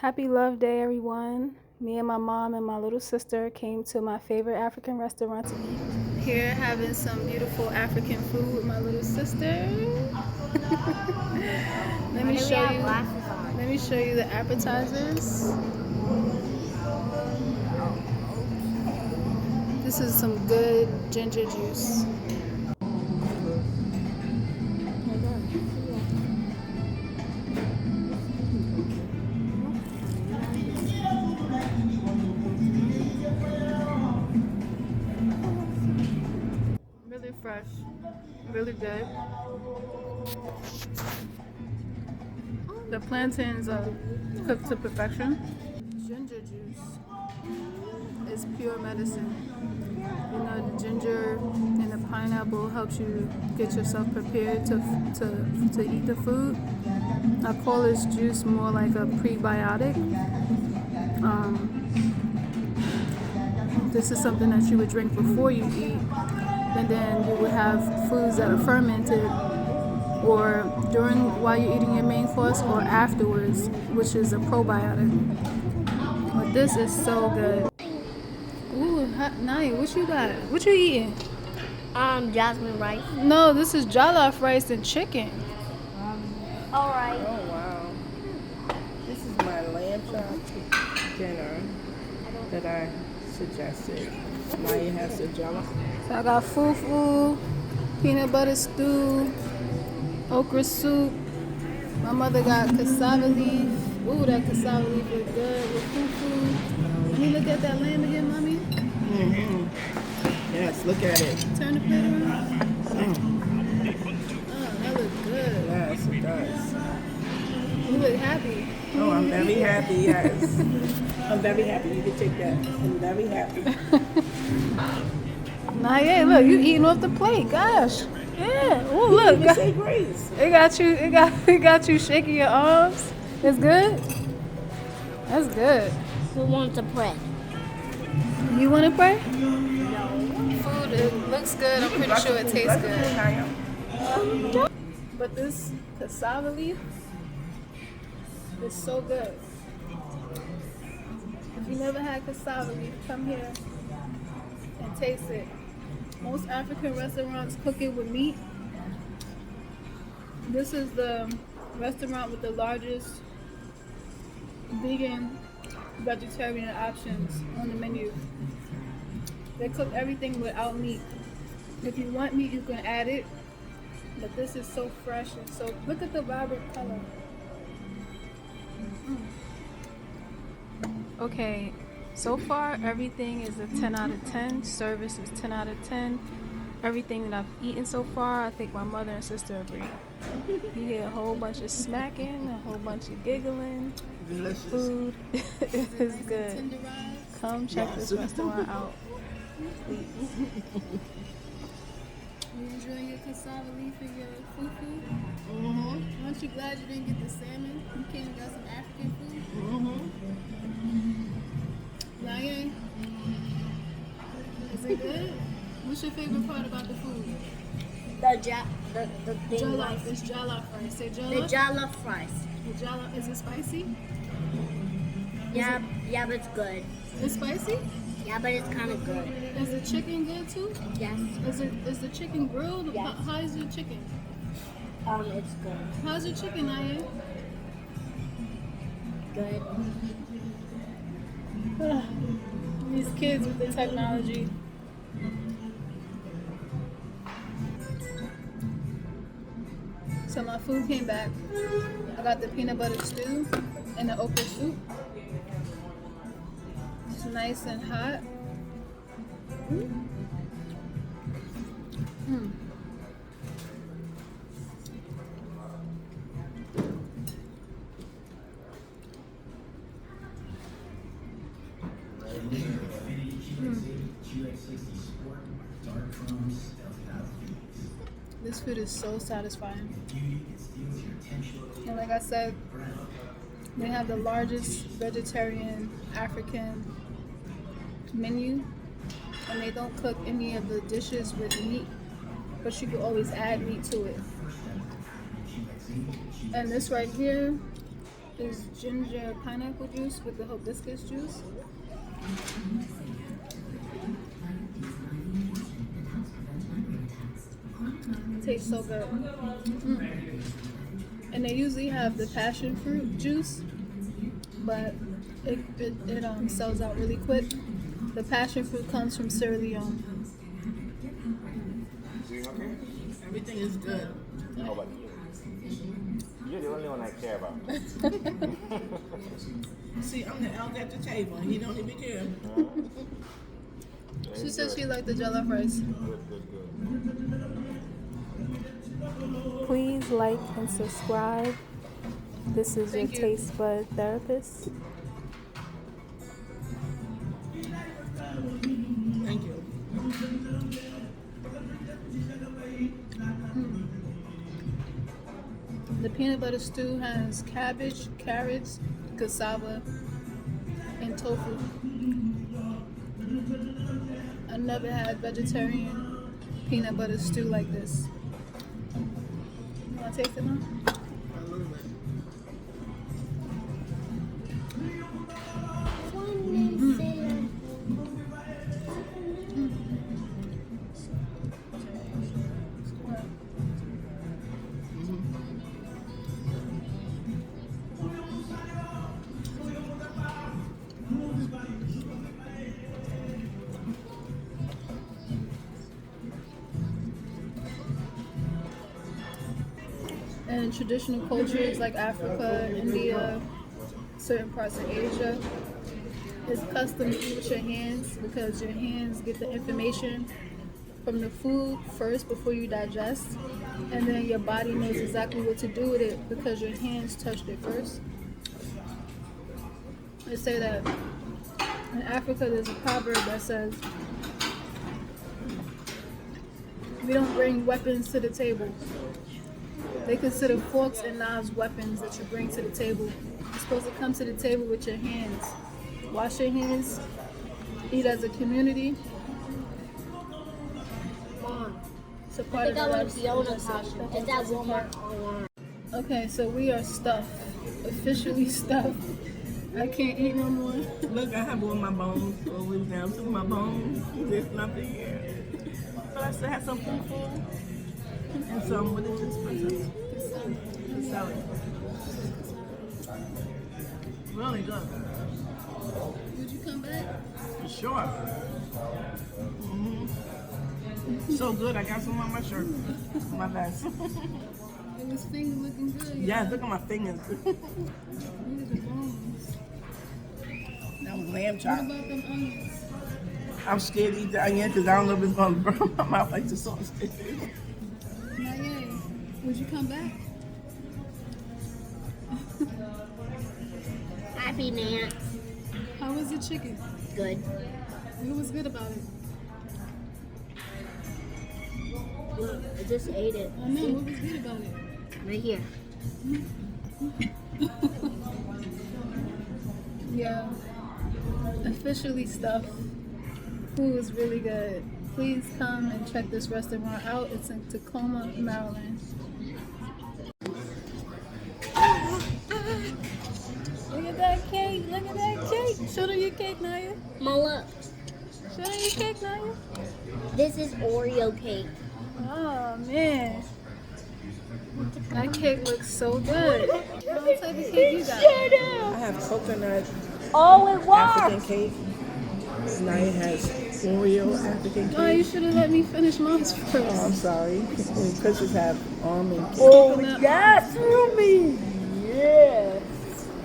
Happy Love Day, everyone. Me and my mom and my little sister came to my favorite African restaurant to eat. Here, having some beautiful African food with my little sister. Let me show you. Let me show you the appetizers. This is some good ginger juice. Really fresh, really good. The plantains are cooked to perfection. Ginger juice is pure medicine. You know, the ginger and the pineapple helps you get yourself prepared to eat the food. I call this juice more like a prebiotic. This is something that you would drink before you eat, and then you would have foods that are fermented, or while you're eating your main course, or afterwards, which is a probiotic. But this is so good. Ooh, Naya, what you got? What you eating? Jasmine rice. No, this is jollof rice and chicken. All right. Oh, wow. This is my lamb chop dinner that I suggested. Maya has the jollof. So I got fufu, peanut butter stew, okra soup. My mother got cassava leaf. Ooh, that cassava leaf is good with fufu. Let me look at that lamb again, mommy. Mm-hmm. Yes, look at it. Turn the plate around. Oh, that looks good. Yes, it does. You look happy. Oh, I'm very happy, yes. I'm very happy. You can take that. I'm very happy. Nah, yeah, look, you eating off the plate. Gosh. Yeah. Oh, look. You can say grace. It got you shaking your arms. It's good? That's good. Who wants to pray? You want to pray? No. Food, it looks good. I'm pretty sure it tastes good. But this cassava leaf is so good. If you never had cassava leaf, come here and taste it. Most African restaurants cook it with meat. This is the restaurant with the largest vegan, vegetarian options on the menu. They cook everything without meat. If you want meat, you can add it. But this is so fresh and so. Look at the vibrant color. Okay, so far everything is a 10 out of 10. Service is 10 out of 10. Everything that I've eaten so far, I think my mother and sister agree. You hear a whole bunch of smacking, a whole bunch of giggling. Delicious. Food is good. Come check this restaurant out. Please. You enjoying your cassava leaf and your fufu? Mm-hmm. Aren't you glad you didn't get the salmon? You came and got some African food? Mm-hmm. Ryan? Is it good? What's your favorite part about the food? The thing Jollof. rice. It's jollof rice. Say The jollof. jollof rice. The jollof. Is it spicy? Yeah, but it's good. It's spicy? Yeah, but it's kind of good. Is the chicken good too? Yes. Is the chicken grilled? Yes. How is your chicken? It's good. How's your chicken, Naya? Good. These kids with the technology. So my food came back. I got the peanut butter stew and the okra soup. It's nice and hot. This food is so satisfying. And like I said, they have the largest vegetarian African menu, and they don't cook any of the dishes with meat, but you can always add meat to it. And this right here is ginger pineapple juice with the hibiscus juice. It tastes so good. And they usually have the passion fruit juice, but it sells out really quick. The passion fruit comes from Sierra Leone. Everything is good. How about you? You're the only one I care about. See, I'm the elder at the table. He don't even care. She said she liked the jollof rice. Good. Please like and subscribe. This is Thank your you. taste bud therapist. Thank you. The peanut butter stew has cabbage, carrots, cassava, and tofu. I never had vegetarian peanut butter stew like this. You want to taste it now? And traditional cultures like Africa, India, certain parts of Asia, it's custom to eat with your hands because your hands get the information from the food first before you digest, and then your body knows exactly what to do with it because your hands touched it first. They say that in Africa there's a proverb that says, we don't bring weapons to the table. They consider forks and knives weapons that you bring to the table. You're supposed to come to the table with your hands. Wash your hands, eat as a community. Mom, It's a I part of think I the want life. Fiona costume. Is that Walmart online? Okay, so we are stuffed. Officially stuffed. I can't eat no more. Look, I have all my bones all the way down to my bones. There's nothing here. But I still have some food. And some, what is this? Salad. Really good. Would you come back? For sure. So good, I got some on my shirt. My vest. It was finger looking good. Yeah, look at my fingers. Look at the bones. That was lamb What chop. about them onions? I'm scared to eat the onion because I don't know if it's going to burn my mouth like the sausage. Not yet. Would you come back? Happy Nance. How was the chicken? Good. What was good about it? Look, I just ate it. I know. What was good about it? Right here. Yeah. Officially stuffed. Food is really good. Please come and check this restaurant out. It's in Takoma, Maryland. Look at that cake. Look at that cake. Show them your cake, Naya. Mom, look. Show them your cake, Naya. This is Oreo cake. Oh, man. That cake looks so good. What type of cake you got? I have coconut Oh, it African works. cake. Naya has Oreo African Oh, you cake. should have let me finish mine first. Oh, I'm sorry. And Chris's have almond cake. Oh, Coconut. yes, Ruby. Yeah.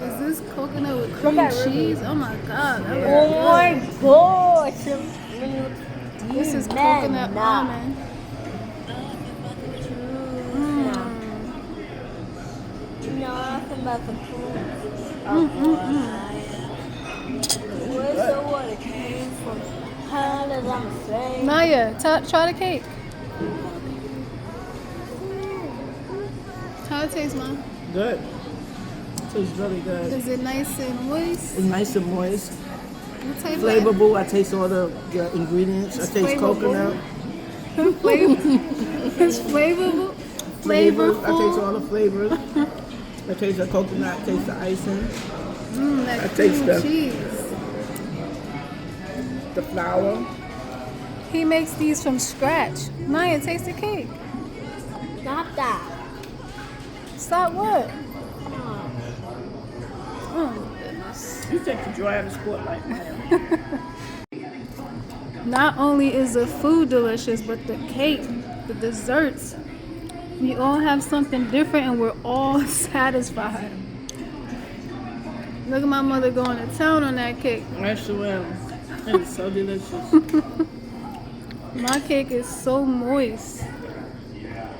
Is this coconut with cream at Ruby. cheese? Oh my god. That Oh looks my good. gosh. This is Man, coconut nah. almond. Nothing but the food. Where's the water came from? How does I'm saying? Naya, try the cake. How it tastes, Mom? Good. Tastes really good. Is it nice and moist? It's nice and moist. What type Flavorful. I taste all the ingredients. I taste coconut. of flavor? It's flavorful. Flavors. I taste Flavorful. all the flavors. I taste the coconut, I taste the icing, That I cream taste the- cheese. the flour. He makes these from scratch. Maya, taste the cake. Stop that. Stop what? Oh. Oh my goodness. You take the joy out of sport like Maya. Not only is the food delicious, but the cake, the desserts. We all have something different and we're all satisfied. Look at my mother going to town on that cake. I sure am. It is so delicious. My cake is so moist.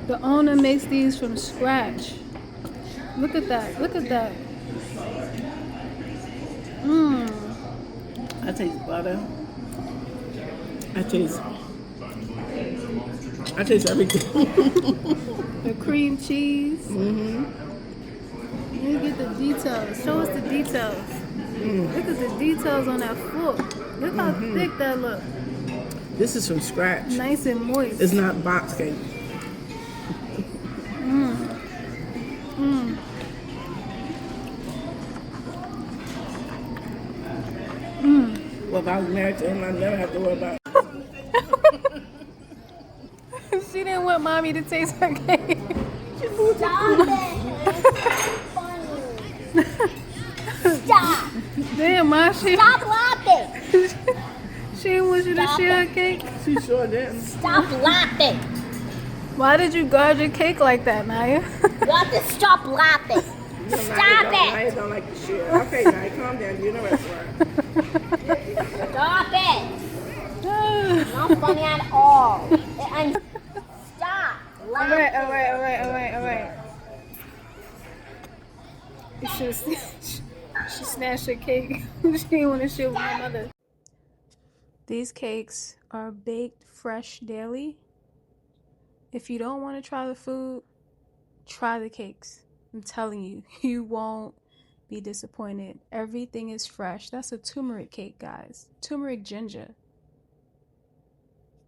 The owner makes these from scratch. Look at that. Look at that. Mmm. I taste butter. I taste everything. The cream cheese. Mm-hmm. You get the details. Show us the details. Look at the details on that fork. Look how thick that looks. This is from scratch. Nice and moist. It's not box cake. Well, if I was married to him, I'd never have to worry about it. She didn't want mommy to taste her cake. Stop it. It's funny. Stop. Damn, Ma, she Stop laughing. didn't want you to Stop share it. her cake. She sure didn't. Stop laughing. Why did you guard your cake like that, Naya? You have to stop laughing. Stop it. I don't like to share. Okay, now calm down. You're in a restaurant. Stop it. Not funny at all. And stop laughing. All right. She snatched her cake. She didn't want to share with my mother. These cakes are baked fresh daily. If you don't want to try the food, try the cakes. I'm telling you, you won't be disappointed. Everything is fresh. That's a turmeric cake, guys. Turmeric ginger.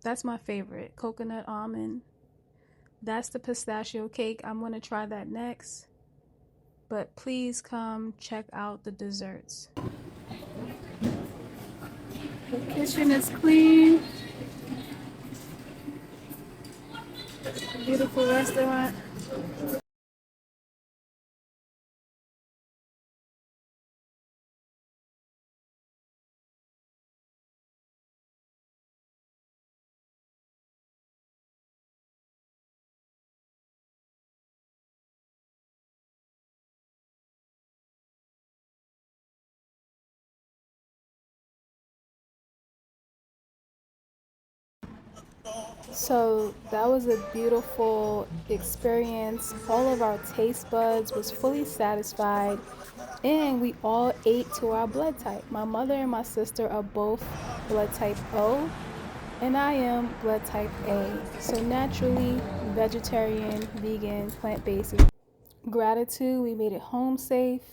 That's my favorite. Coconut almond. That's the pistachio cake. I'm going to try that next. But please come check out the desserts. The kitchen is clean. Beautiful restaurant. So that was a beautiful experience. All of our taste buds was fully satisfied and we all ate to our blood type. My mother and my sister are both blood type O and I am blood type A. So naturally vegetarian, vegan, plant-based. Gratitude, we made it home safe.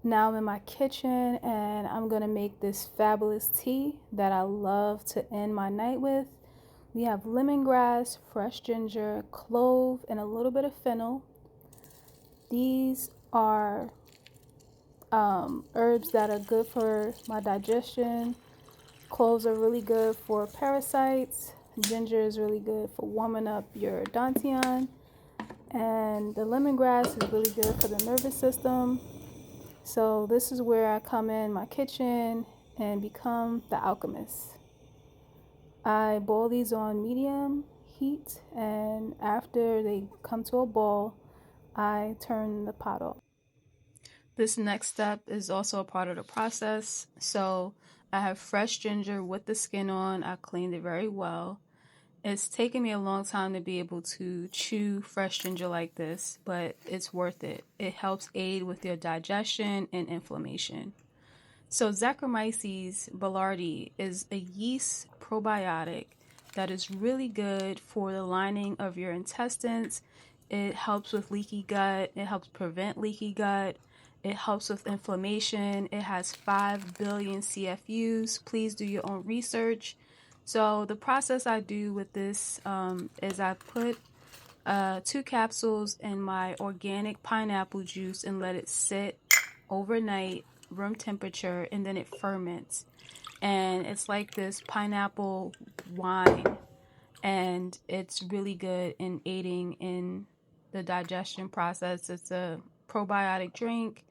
Now I'm in my kitchen and I'm gonna make this fabulous tea that I love to end my night with. We have lemongrass, fresh ginger, clove, and a little bit of fennel. These are herbs that are good for my digestion. Cloves are really good for parasites. Ginger is really good for warming up your dantian. And the lemongrass is really good for the nervous system. So this is where I come in my kitchen and become the alchemist. I boil these on medium heat, and after they come to a boil, I turn the pot off. This next step is also a part of the process. So I have fresh ginger with the skin on. I cleaned it very well. It's taken me a long time to be able to chew fresh ginger like this, but it's worth it. It helps aid with your digestion and inflammation. So Saccharomyces boulardii is a yeast probiotic that is really good for the lining of your intestines. It helps with leaky gut. It helps prevent leaky gut. It helps with inflammation. It has 5 billion CFUs. Please do your own research. So the process I do with this is I put 2 capsules in my organic pineapple juice and let it sit overnight, room temperature, and then it ferments. And it's like this pineapple wine, and it's really good in aiding in the digestion process. It's a probiotic drink.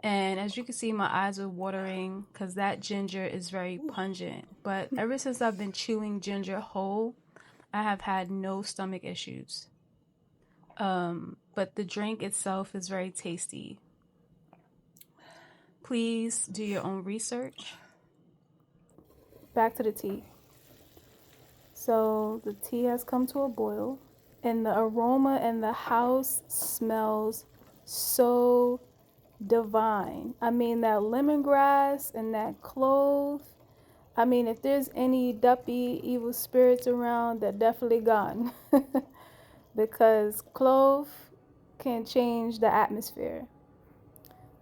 And as you can see, my eyes are watering because that ginger is very pungent. But ever since I've been chewing ginger whole, I have had no stomach issues. But the drink itself is very tasty. Please do your own research. Back to the tea. So the tea has come to a boil, and the aroma in the house smells so divine. I mean, that lemongrass and that clove. I mean, if there's any duppy evil spirits around, they're definitely gone. Because clove can change the atmosphere.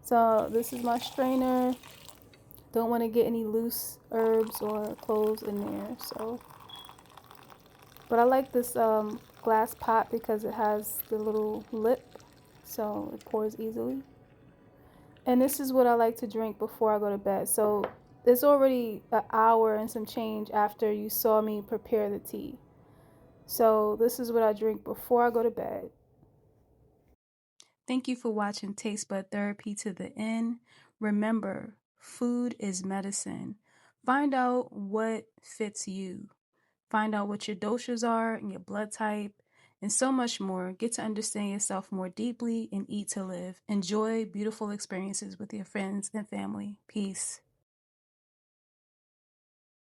So this is my strainer. Don't want to get any loose herbs or cloves in there. But I like this glass pot because it has the little lip, so it pours easily. And this is what I like to drink before I go to bed. So it's already an hour and some change after you saw me prepare the tea. So this is what I drink before I go to bed. Thank you for watching Taste Bud Therapy to the end. Remember, food is medicine. Find out what fits you. Find out what your doshas are and your blood type, and so much more. Get to understand yourself more deeply and eat to live. Enjoy beautiful experiences with your friends and family. Peace.